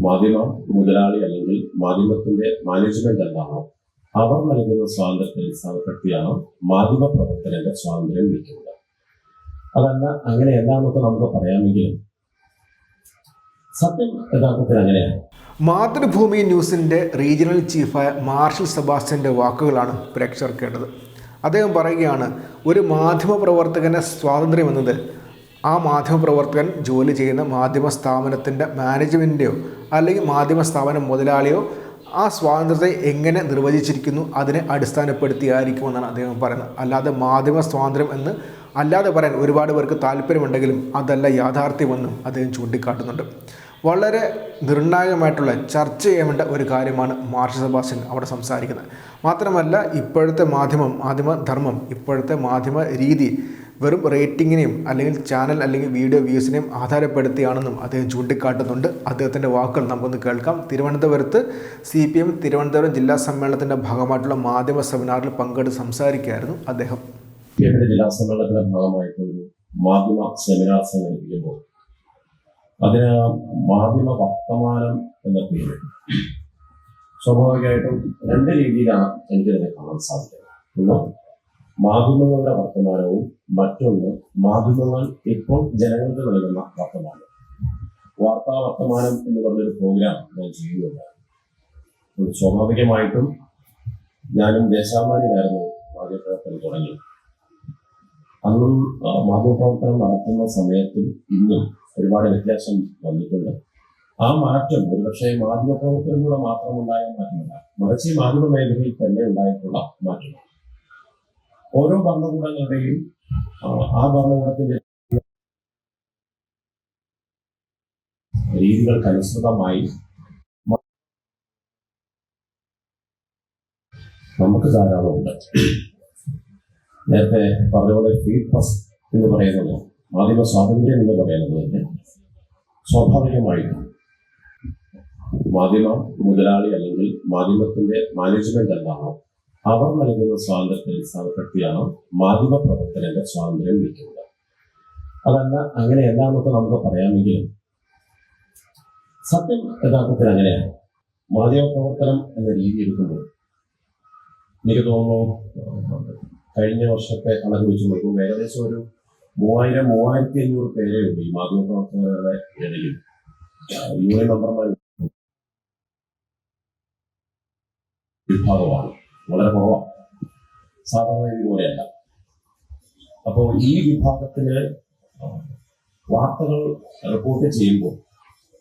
മാധ്യമ മുതലാളി അല്ലെങ്കിൽ മാധ്യമത്തിന്റെ മാനേജ്മെന്റ് എന്താണോ അവർ നൽകുന്ന സ്വാതന്ത്ര്യത്തെ അടിസ്ഥാനപ്പെടുത്തിയാണ് മാധ്യമ പ്രവർത്തനന്റെ സ്വാതന്ത്ര്യം നിൽക്കുന്നത്. അതല്ല അങ്ങനെയല്ലാന്നൊക്കെ നമുക്ക് പറയാമെങ്കിലും സത്യം യഥാർത്ഥത്തിൽ അങ്ങനെയാണ്. മാതൃഭൂമി ന്യൂസിൻ്റെ റീജിയണൽ ചീഫായ മാർഷൽ സെബാസ്റ്റ്യൻ്റെ വാക്കുകളാണ് പ്രേക്ഷകർ കേട്ടത്. അദ്ദേഹം പറയുകയാണ്, ഒരു മാധ്യമപ്രവർത്തകൻ്റെ സ്വാതന്ത്ര്യം എന്നത് ആ മാധ്യമപ്രവർത്തകൻ ജോലി ചെയ്യുന്ന മാധ്യമ സ്ഥാപനത്തിൻ്റെ മാനേജ്മെൻറ്റെയോ അല്ലെങ്കിൽ മാധ്യമ സ്ഥാപനം മുതലാളിയോ ആ സ്വാതന്ത്ര്യത്തെ എങ്ങനെ നിർവചിച്ചിരിക്കുന്നു അതിനെ അടിസ്ഥാനപ്പെടുത്തിയായിരിക്കുമെന്നാണ് അദ്ദേഹം പറയുന്നത്. അല്ലാതെ മാധ്യമ സ്വാതന്ത്ര്യം എന്ന് അല്ലാതെ പറയാൻ ഒരുപാട് പേർക്ക് താല്പര്യമുണ്ടെങ്കിലും അതല്ല യാഥാർത്ഥ്യമെന്നും അദ്ദേഹം ചൂണ്ടിക്കാട്ടുന്നുണ്ട്. വളരെ നിർണായകമായിട്ടുള്ള ചർച്ച ചെയ്യേണ്ട ഒരു കാര്യമാണ് മാർഷൽ സെബാസ്റ്റ്യൻ അവിടെ സംസാരിക്കുന്നത്. മാത്രമല്ല ഇപ്പോഴത്തെ മാധ്യമധർമ്മം, ഇപ്പോഴത്തെ മാധ്യമ രീതി വെറും റേറ്റിങ്ങിനെയും അല്ലെങ്കിൽ ചാനൽ അല്ലെങ്കിൽ വീഡിയോ വ്യൂസിനെയും ആധാരപ്പെടുത്തിയാണെന്നും അദ്ദേഹം ചൂണ്ടിക്കാട്ടുന്നുണ്ട്. അദ്ദേഹത്തിൻ്റെ വാക്കുകൾ നമുക്കൊന്ന് കേൾക്കാം. തിരുവനന്തപുരത്ത് CPM തിരുവനന്തപുരം ജില്ലാ സമ്മേളനത്തിൻ്റെ ഭാഗമായിട്ടുള്ള മാധ്യമ സെമിനാറിൽ പങ്കെടുത്ത് സംസാരിക്കുകയായിരുന്നു അദ്ദേഹം. ജില്ലാ സമ്മേളനത്തിന്റെ ഭാഗമായിട്ട് ഒരു മാധ്യമ സെമിനാർ സംഘടിപ്പിക്കുമ്പോൾ അതിന് മാധ്യമ വർത്തമാനം എന്ന പേര് സ്വാഭാവികമായിട്ടും രണ്ട് രീതിയിലാണ് എനിക്കതിനെ കാണാൻ സാധിക്കുന്നത്. ഒന്ന് മാധ്യമങ്ങളുടെ വർത്തമാനവും മറ്റൊന്ന് മാധ്യമങ്ങൾ ഇപ്പോൾ ജനങ്ങൾക്ക് നൽകുന്ന വർത്തമാനം. വാർത്താ വർത്തമാനം എന്ന് പറഞ്ഞൊരു പ്രോഗ്രാം ഞാൻ ചെയ്യുന്നുണ്ട്. സ്വാഭാവികമായിട്ടും ഞാനും ദേശാഭിമാനിയിലായിരുന്നു മാധ്യമപ്രവർത്തനം തുടങ്ങി. അന്നും മാധ്യമപ്രവർത്തനം നടത്തുന്ന സമയത്തും ഇന്നും ഒരുപാട് വ്യത്യാസം വന്നിട്ടുണ്ട്. ആ മാറ്റം ഒരുപക്ഷെ മാധ്യമപ്രവർത്തനത്തിലൂടെ മാത്രം ഉണ്ടായ മാറ്റമല്ല, മറിച്ച് ഈ മാധ്യമ മേഖലയിൽ തന്നെ ഉണ്ടായിട്ടുള്ള മാറ്റമാണ്. ഓരോ ഭരണകൂടങ്ങളുടെയും ആ ഭരണകൂടത്തിന്റെ രീതികൾക്കനുസൃതമായി നമുക്ക് ധാരാളമുണ്ട്. നേരത്തെ പറഞ്ഞപോലെ ഫ്രീ പ്രസ് എന്ന് പറയുന്നത്, മാധ്യമ സ്വാതന്ത്ര്യം എന്ന് പറയുന്നത് തന്നെ സ്വാഭാവികമായിട്ടും മാധ്യമ മുതലാളി അല്ലെങ്കിൽ മാധ്യമത്തിന്റെ മാനേജ്മെന്റ് എന്താണോ അവർ നൽകുന്ന സ്വാതന്ത്ര്യത്തെ അടിസ്ഥാനപ്പെടുത്തിയാണ് മാധ്യമ പ്രവർത്തനന്റെ സ്വാതന്ത്ര്യം നിൽക്കുന്നത്. അതല്ല അങ്ങനെയല്ലാന്നൊക്കെ നമുക്ക് പറയാമെങ്കിലും സത്യം യഥാർത്ഥത്തിൽ അങ്ങനെയാണ്. മാധ്യമ പ്രവർത്തനം എന്ന രീതി എടുക്കുമ്പോൾ എനിക്ക് തോന്നുന്നു കഴിഞ്ഞ വർഷത്തെ കണക്ക് വെച്ച് നോക്കുമ്പോൾ ഏകദേശം ഒരു 3000-3500 പേരേ ഉണ്ട് ഈ മാധ്യമപ്രവർത്തകരുടെ ഇടയിൽ. യൂണിയൻ മെമ്പർമാർ വിഭാഗമാണ്, വളരെ കുറവാണ്, സാധാരണ ഇതുപോലെയല്ല. അപ്പോൾ ഈ വിഭാഗത്തിന് വാർത്തകൾ റിപ്പോർട്ട് ചെയ്യുമ്പോൾ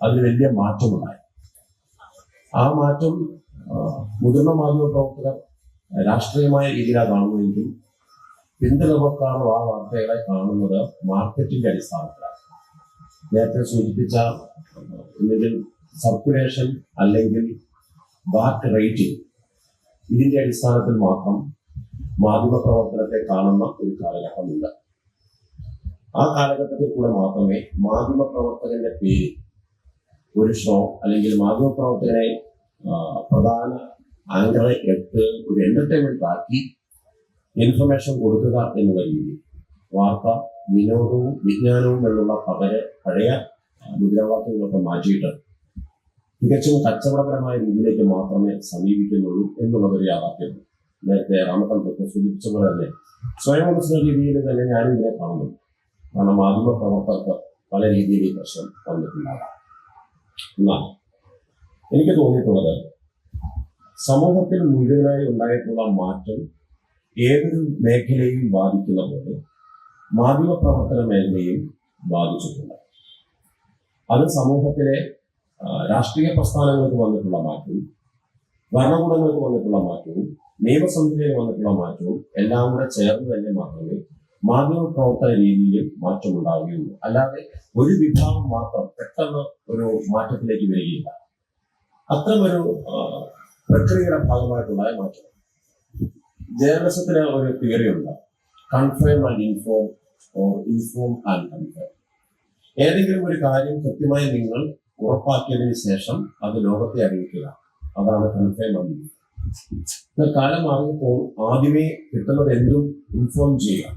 അതിന് വലിയ മാറ്റമുണ്ടായി. ആ മാറ്റം മുതിർന്ന മാധ്യമപ്രവർത്തകർ രാഷ്ട്രീയമായ രീതിയിലാണ് കാണുന്നതെങ്കിൽ പിന്തുണക്കാർ ആ വാർത്തകളെ കാണുന്നത് മാർക്കറ്റിന്റെ അടിസ്ഥാനത്തിലാണ്. നേരത്തെ സൂചിപ്പിച്ച ഒന്നുകിൽ സർക്കുലേഷൻ അല്ലെങ്കിൽ ബാക്ക് റേറ്റിംഗ്, ഇതിന്റെ അടിസ്ഥാനത്തിൽ മാത്രം മാധ്യമ പ്രവർത്തനത്തെ കാണുന്ന ഒരു കാലഘട്ടമുണ്ട്. ആ കാലഘട്ടത്തിൽ കൂടെ മാത്രമേ മാധ്യമ പ്രവർത്തകന്റെ പേര് ഒരു ഷോ അല്ലെങ്കിൽ മാധ്യമ പ്രവർത്തകനെ പ്രധാന ആങ്കറെ എടുത്ത് ഒരു എന്റർടൈൻമെന്റ് ആക്കി ഇൻഫർമേഷൻ കൊടുക്കുക എന്നുള്ള രീതി, വാർത്ത വിനോദവും വിജ്ഞാനവും എന്നുള്ള പഴയ മുദ്രാവാക്യങ്ങളൊക്കെ മാറ്റിയിട്ട് തികച്ചും കച്ചവടപരമായ രീതിയിലേക്ക് മാത്രമേ സമീപിക്കുന്നുള്ളൂ എന്നുള്ളതൊരു യാഥാർത്ഥ്യമാണ്. നേരത്തെ രാമചന്ദ്രൻ സൂചിപ്പിച്ച പോലെ തന്നെ സ്വയംഭരണ രീതിയിൽ തന്നെ ഞാനും ഇതിനെ കാണുന്നു. കാരണം മാധ്യമ പ്രവർത്തകർക്ക് പല രീതിയിൽ ഈ പ്രശ്നം വന്നിട്ടുണ്ടാകാം. എന്നാൽ എനിക്ക് തോന്നിയിട്ടുള്ളത് സമൂഹത്തിൽ മുഴുവനായി ഉണ്ടായിട്ടുള്ള മാറ്റം ഏതൊരു മേഖലയെയും ബാധിക്കുന്ന പോലെ മാധ്യമ പ്രവർത്തന മേഖലയെയും ബാധിച്ചിട്ടുണ്ട്. അത് സമൂഹത്തിലെ രാഷ്ട്രീയ പ്രസ്ഥാനങ്ങൾക്ക് വന്നിട്ടുള്ള മാറ്റവും ഭരണകൂടങ്ങൾക്ക് വന്നിട്ടുള്ള മാറ്റവും നിയമസംഹിതയിൽ വന്നിട്ടുള്ള മാറ്റവും എല്ലാം കൂടെ ചേർന്ന് തന്നെ മാത്രമേ മാധ്യമ പ്രവർത്തന രീതിയിൽ മാറ്റമുണ്ടാവുകയുള്ളൂ. അല്ലാതെ ഒരു വിഭാഗം മാത്രം പെട്ടെന്ന് ഒരു മാറ്റത്തിലേക്ക് വരികയില്ല. അത്തരമൊരു പ്രക്രിയയുടെ ഭാഗമായിട്ടുണ്ടായ മാറ്റം. ജേർണലിസത്തിന് ഒരു തിയറി ഉണ്ട്, confirm and inform or inform and confirm. ഏതെങ്കിലും ഒരു കാര്യം കൃത്യമായി നിങ്ങൾ ഉറപ്പാക്കിയതിന് ശേഷം അത് ലോകത്തെ അറിയിക്കുക, അതാണ് കൺഫേം ആൻഡ് ഇൻഫോം. കാലം മാറിയപ്പോൾ ആദ്യമേ കിട്ടുന്നത് എന്തും ഇൻഫോം ചെയ്യുക,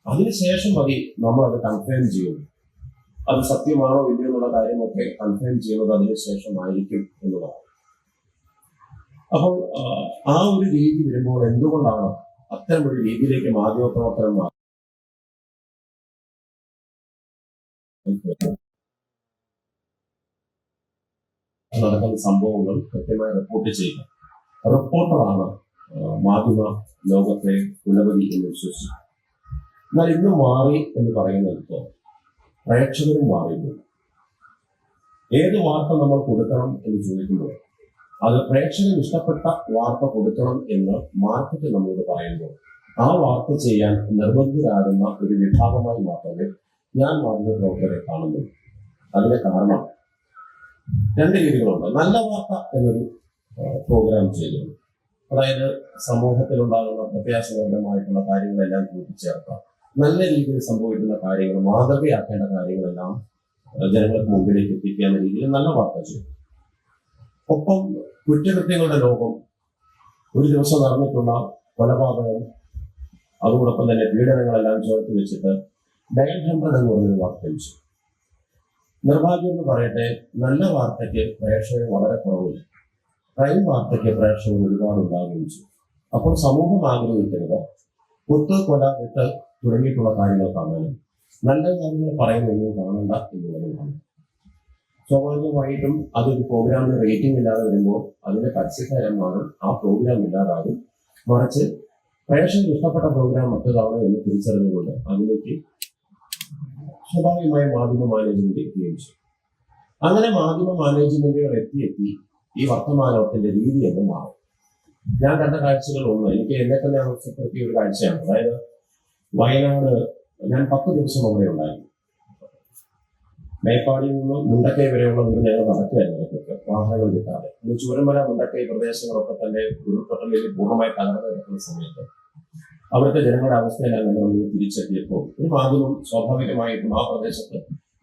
അതിനുശേഷം മതി നമ്മൾ അത് കൺഫേം ചെയ്യുന്നു. അത് സത്യമാണോ ഇല്ലയോ എന്നുള്ള കാര്യമൊക്കെ കൺഫേം ചെയ്യുന്നത് അതിനുശേഷമായിരിക്കും എന്നുള്ളതാണ്. അപ്പോൾ ആ ഒരു രീതി വരുമ്പോൾ എന്തുകൊണ്ടാണ് അത്തരം ഒരു രീതിയിലേക്ക് മാധ്യമപ്രവർത്തനം നടക്കുന്ന സംഭവങ്ങൾ കൃത്യമായി റിപ്പോർട്ട് ചെയ്യുക? റിപ്പോർട്ടറാണ് മാധ്യമ ലോകത്തെ കുലപതി എന്ന് വിശ്വസിച്ചു. എന്നാൽ ഇന്ന് മാറി എന്ന് പറയുന്നത് പ്രേക്ഷകരും മാറിയിരുന്നു. ഏത് വാർത്ത നമ്മൾ കൊടുക്കണം എന്ന് ചോദിക്കുമ്പോൾ അത് പ്രേക്ഷകന് ഇഷ്ടപ്പെട്ട വാർത്ത കൊടുക്കണം എന്ന് മാർക്കറ്റ് നമ്മളോട് പറയുമ്പോൾ ആ വാർത്ത ചെയ്യാൻ നിർബന്ധിതരാകുന്ന ഒരു വിഭാഗമായി മാത്രമേ ഞാൻ മാധ്യമപ്രവർത്തകരെ കാണുന്നുള്ളൂ. അതിന് കാരണം രണ്ട് രീതികളുണ്ട്. നല്ല വാർത്ത എന്നൊരു പ്രോഗ്രാം ചെയ്യുന്നു, അതായത് സമൂഹത്തിലുണ്ടാകുന്ന പ്രത്യാശപരമായിട്ടുള്ള കാര്യങ്ങളെല്ലാം കൂട്ടിച്ചേർക്കുക, നല്ല രീതിയിൽ സംഭവിക്കുന്ന കാര്യങ്ങൾ, മാതൃകയാക്കേണ്ട കാര്യങ്ങളെല്ലാം ജനങ്ങൾക്ക് മുമ്പിലേക്ക് എത്തിക്കുന്ന രീതിയിൽ നല്ല വാർത്ത ചെയ്യും. ഒപ്പം കുറ്റകൃത്യങ്ങളുടെ ലോകം, ഒരു ദിവസം നടന്നിട്ടുള്ള കൊലപാതകം, അതോടൊപ്പം തന്നെ പീഡനങ്ങളെല്ലാം ചേർത്ത് വെച്ചിട്ട് ഡയൽ 100 എന്ന് പറഞ്ഞൊരു വാർത്ത വെച്ചു. നിർഭാഗ്യം എന്ന് പറയട്ടെ, നല്ല വാർത്തയ്ക്ക് പ്രേക്ഷകർ വളരെ കുറവില്ല, ക്രൈം വാർത്തയ്ക്ക് പ്രേക്ഷകർ ഒരുപാട് ഉണ്ടാകുകയും ചെയ്യും. അപ്പോൾ സമൂഹം ആഗ്രഹിക്കുന്നത് കുത്ത്, കൊല, വെട്ട് തുടങ്ങിയിട്ടുള്ള കാര്യങ്ങൾ കാണാനും നല്ല കാര്യങ്ങൾ പറയുന്നൊന്നും കാണണ്ട എന്നുള്ളതാണ്. സ്വാഭാവികമായിട്ടും അതൊരു പ്രോഗ്രാമിന് റേറ്റിംഗ് ഇല്ലാതെ വരുമ്പോൾ അതിന്റെ പരസ്യക്കാരന്മാരും ആ പ്രോഗ്രാം ഇല്ലാതാകും. മറിച്ച് പ്രേക്ഷകർക്ക് ഇഷ്ടപ്പെട്ട പ്രോഗ്രാം മറ്റേതാണ് എന്ന് തിരിച്ചറിഞ്ഞുകൊണ്ട് അതിലേക്ക് സ്വാഭാവികമായ മാധ്യമ മാനേജ്മെന്റ് എത്തുകയും ചെയ്യും. അങ്ങനെ മാധ്യമ മാനേജ്മെന്റുകൾ എത്തി ഈ വർത്തമാനത്തിന്റെ രീതി എന്ന് മാറും. ഞാൻ കണ്ട കാഴ്ചകൾ ഒന്ന്, എനിക്ക് എന്നെ തന്നെ അവസ്ഥപ്പെടുത്തിയ ഒരു കാഴ്ചയാണ്. അതായത് വയനാട് ഞാൻ 10 ദിവസം അവിടെ ഉണ്ടായിരുന്നു. മേപ്പാടിയിൽ നിന്ന് മുണ്ടക്കൈ വരെയുള്ള ഒരു ഞങ്ങൾ നടക്കുകയായിരുന്നു ഇടയ്ക്കൊക്കെ, വാഹനങ്ങൾ കിട്ടാതെ. ഇന്ന് ചൂരമല, മുണ്ടക്കൈ പ്രദേശങ്ങളൊക്കെ തന്നെ ഉരുൾപൊട്ടലിൽ പൂർണ്ണമായി തകർന്നു കിടക്കുന്ന സമയത്ത് അവിടുത്തെ ജനങ്ങളുടെ അവസ്ഥയെല്ലാം കണ്ട് നമ്മൾ തിരിച്ചെത്തിയപ്പോൾ ഒരു മാധ്യമം സ്വാഭാവികമായിട്ടും ആ പ്രദേശത്ത്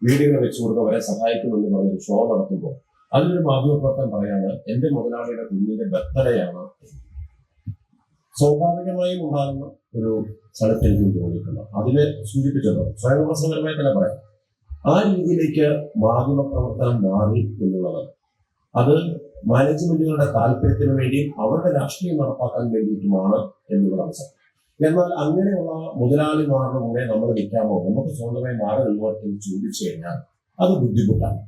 വീടുകൾ വെച്ചു കൊടുക്കുക അവരെ സഹായിക്കുമെന്ന് പറഞ്ഞൊരു ഷോ നടത്തുമ്പോൾ അതിലൊരു മാധ്യമപ്രവർത്തനം പറയാണ്, എന്റെ മുതലാളിയുടെ കുഞ്ഞിന്റെ ബർത്ത്ഡേയാണ്. സ്വാഭാവികമായും ഉണ്ടാകുന്ന ഒരു സ്ഥലത്ത് എനിക്ക് തോന്നിയിട്ടുണ്ട്. അതിനെ സൂചിപ്പിച്ചല്ലോ, സ്വയംപ്രസംഗപരമായി തന്നെ പറയാം. ആ രീതിയിലേക്ക് മാധ്യമ പ്രവർത്തനം മാറി എന്നുള്ളതാണ്. അത് മാനേജ്മെന്റുകളുടെ താല്പര്യത്തിന് വേണ്ടിയും അവരുടെ രാഷ്ട്രീയം നടപ്പാക്കാൻ വേണ്ടിയിട്ടുമാണ് എന്നുള്ളതാണ് സത്യം. എന്നാൽ അങ്ങനെയുള്ള മുതലാളിമാരുടെ കൂടെ നമ്മൾ നിൽക്കാമോ, നമുക്ക് സ്വന്തമായി മാറി നിൽക്കുമോ എന്ന് ചോദിച്ചു കഴിഞ്ഞാൽ അത് ബുദ്ധിമുട്ടാണ്.